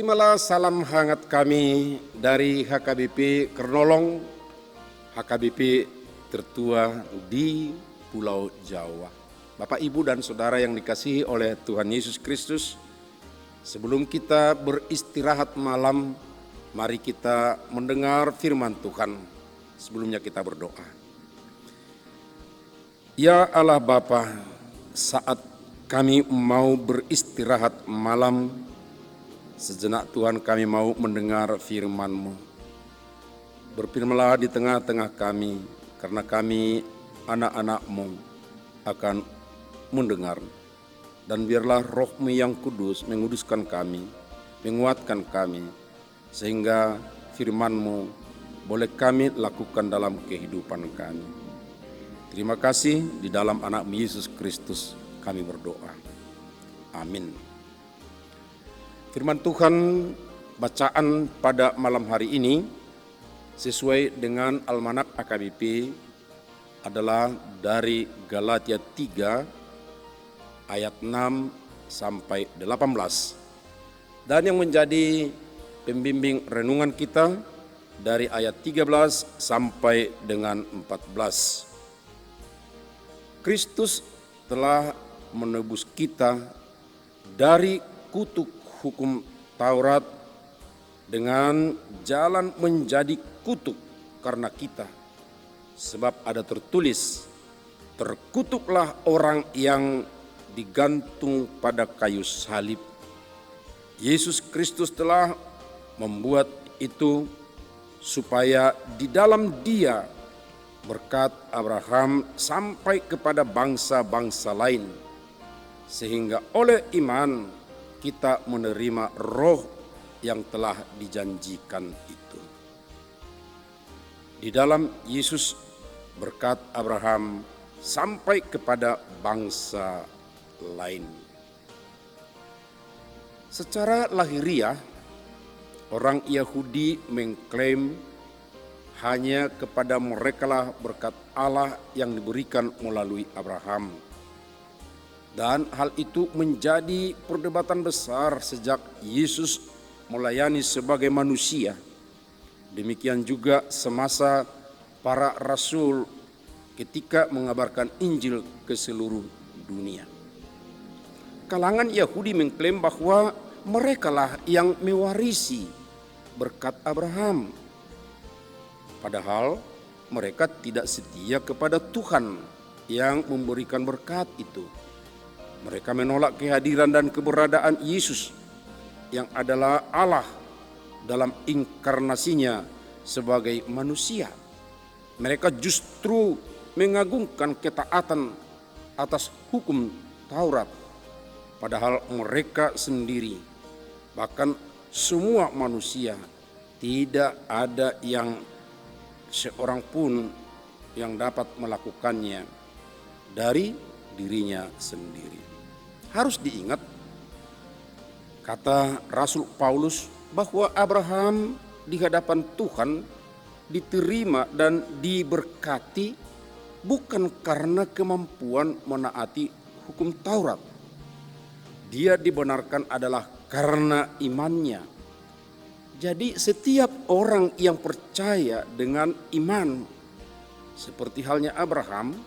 Terimalah salam hangat kami dari HKBP Kernolong, HKBP tertua di Pulau Jawa. Bapak, Ibu, dan Saudara yang dikasihi oleh Tuhan Yesus Kristus, sebelum kita beristirahat malam, mari kita mendengar firman Tuhan. Sebelumnya kita berdoa. Ya Allah Bapa, saat kami mau beristirahat malam, sejenak Tuhan kami mau mendengar firman-Mu. Berfirmanlah di tengah-tengah kami, karena kami anak-anak-Mu akan mendengar. Dan biarlah Roh-Mu yang kudus menguduskan kami, menguatkan kami, sehingga firman-Mu boleh kami lakukan dalam kehidupan kami. Terima kasih, di dalam anak-Mu Yesus Kristus kami berdoa. Amin. Firman Tuhan bacaan pada malam hari ini sesuai dengan Almanak AKBP adalah dari Galatia 3 ayat 6 sampai 18. Dan yang menjadi pembimbing renungan kita dari ayat 13 sampai dengan 14. Kristus telah menebus kita dari kutuk hukum Taurat dengan jalan menjadi kutuk karena kita. Sebab ada tertulis, terkutuklah orang yang digantung pada kayu salib. Yesus Kristus telah membuat itu supaya di dalam Dia berkat Abraham sampai kepada bangsa-bangsa lain, sehingga oleh iman kita menerima roh yang telah dijanjikan itu. Di dalam Yesus berkat Abraham sampai kepada bangsa lain. Secara lahiriah, orang Yahudi mengklaim hanya kepada merekalah berkat Allah yang diberikan melalui Abraham. Dan hal itu menjadi perdebatan besar sejak Yesus melayani sebagai manusia. Demikian juga semasa para rasul ketika mengabarkan Injil ke seluruh dunia. Kalangan Yahudi mengklaim bahwa merekalah yang mewarisi berkat Abraham. Padahal mereka tidak setia kepada Tuhan yang memberikan berkat itu. Mereka menolak kehadiran dan keberadaan Yesus yang adalah Allah dalam inkarnasinya sebagai manusia. Mereka justru mengagungkan ketaatan atas hukum Taurat, padahal mereka sendiri, bahkan semua manusia, tidak ada yang seorang pun yang dapat melakukannya dari dirinya sendiri. Harus diingat, kata Rasul Paulus, bahwa Abraham di hadapan Tuhan diterima dan diberkati bukan karena kemampuan menaati hukum Taurat. Dia dibenarkan adalah karena imannya. Jadi setiap orang yang percaya dengan iman, seperti halnya Abraham,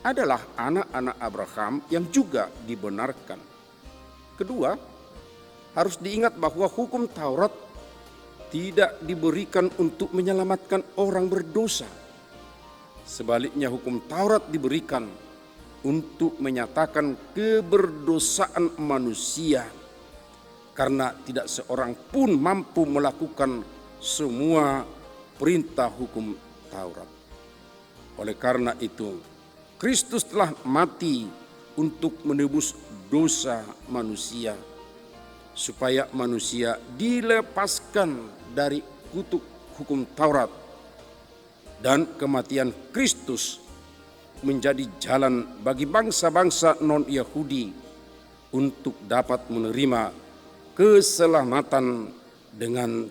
adalah anak-anak Abraham yang juga dibenarkan. Kedua, harus diingat bahwa hukum Taurat tidak diberikan untuk menyelamatkan orang berdosa. Sebaliknya, hukum Taurat diberikan untuk menyatakan keberdosaan manusia, karena tidak seorang pun mampu melakukan semua perintah hukum Taurat. Oleh karena itu, Kristus telah mati untuk menebus dosa manusia, supaya manusia dilepaskan dari kutuk hukum Taurat, dan kematian Kristus menjadi jalan bagi bangsa-bangsa non-Yahudi untuk dapat menerima keselamatan dengan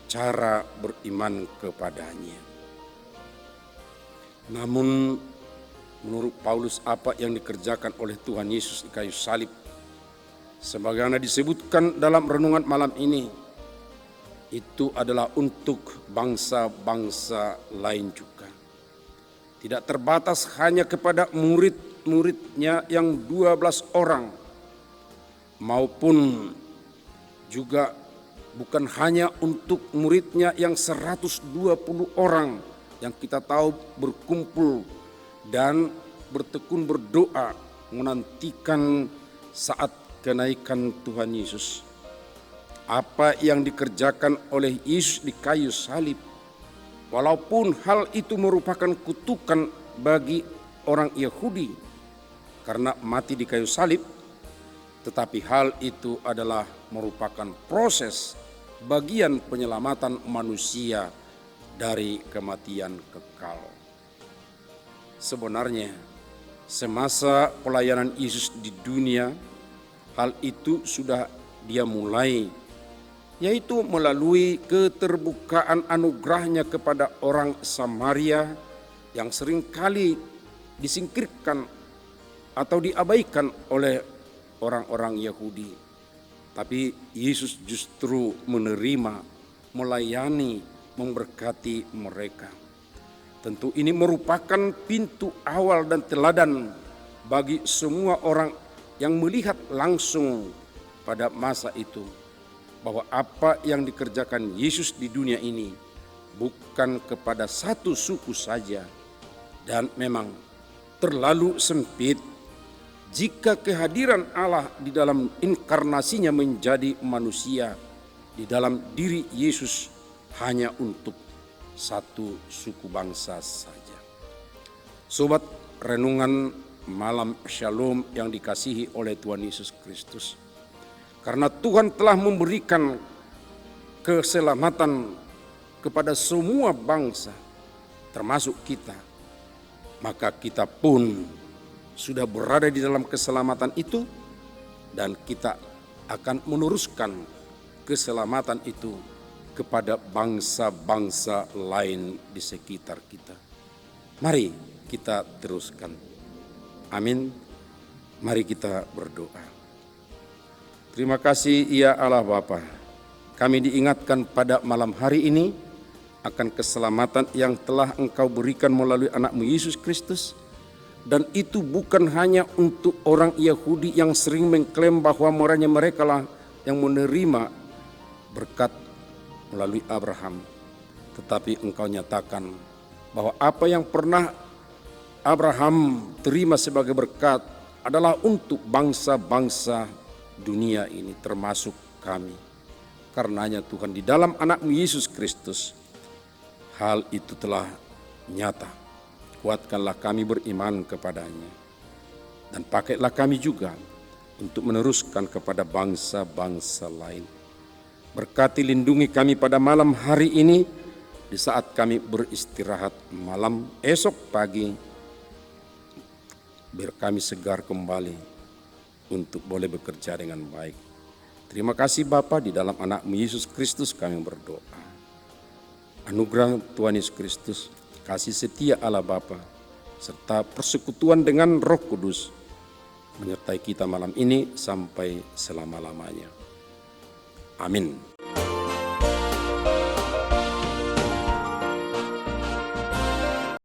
cara beriman kepadanya. Namun menurut Paulus, apa yang dikerjakan oleh Tuhan Yesus di kayu salib, sebagaimana disebutkan dalam renungan malam ini, itu adalah untuk bangsa-bangsa lain juga. Tidak terbatas hanya kepada murid-muridnya yang 12 orang, maupun juga bukan hanya untuk muridnya yang 120 orang yang kita tahu berkumpul dan bertekun berdoa menantikan saat kenaikan Tuhan Yesus. Apa yang dikerjakan oleh Yesus di kayu salib, walaupun hal itu merupakan kutukan bagi orang Yahudi karena mati di kayu salib, tetapi hal itu adalah merupakan proses bagian penyelamatan manusia dari kematian kekal. Sebenarnya semasa pelayanan Yesus di dunia, hal itu sudah dia mulai, yaitu melalui keterbukaan anugerahnya kepada orang Samaria yang seringkali disingkirkan atau diabaikan oleh orang-orang Yahudi. Tapi Yesus justru menerima, melayani, memberkati mereka. Tentu ini merupakan pintu awal dan teladan bagi semua orang yang melihat langsung pada masa itu, bahwa apa yang dikerjakan Yesus di dunia ini bukan kepada satu suku saja, dan memang terlalu sempit jika kehadiran Allah di dalam inkarnasinya menjadi manusia di dalam diri Yesus hanya untuk satu suku bangsa saja. Sobat renungan malam Shalom yang dikasihi oleh Tuhan Yesus Kristus, karena Tuhan telah memberikan keselamatan kepada semua bangsa, termasuk kita, maka kita pun sudah berada di dalam keselamatan itu, dan kita akan meneruskan keselamatan itu kepada bangsa-bangsa lain di sekitar kita. Mari kita teruskan. Amin. Mari kita berdoa. Terima kasih ya Allah Bapa. Kami diingatkan pada malam hari ini akan keselamatan yang telah Engkau berikan melalui anak-Mu Yesus Kristus. Dan itu bukan hanya untuk orang Yahudi yang sering mengklaim bahwa mereka lah yang menerima berkat melalui Abraham. Tetapi Engkau nyatakan bahwa apa yang pernah Abraham terima sebagai berkat adalah untuk bangsa-bangsa dunia ini, termasuk kami. Karenanya Tuhan, di dalam anak-Mu Yesus Kristus hal itu telah nyata. Kuatkanlah kami beriman kepadanya, dan pakailah kami juga untuk meneruskan kepada bangsa-bangsa lain. Berkati lindungi kami pada malam hari ini, di saat kami beristirahat malam, esok pagi biar kami segar kembali untuk boleh bekerja dengan baik. Terima kasih Bapa, di dalam anak-Mu Yesus Kristus kami berdoa. Anugerah Tuhan Yesus Kristus, kasih setia Allah Bapa, serta persekutuan dengan Roh Kudus menyertai kita malam ini sampai selama-lamanya. Amin.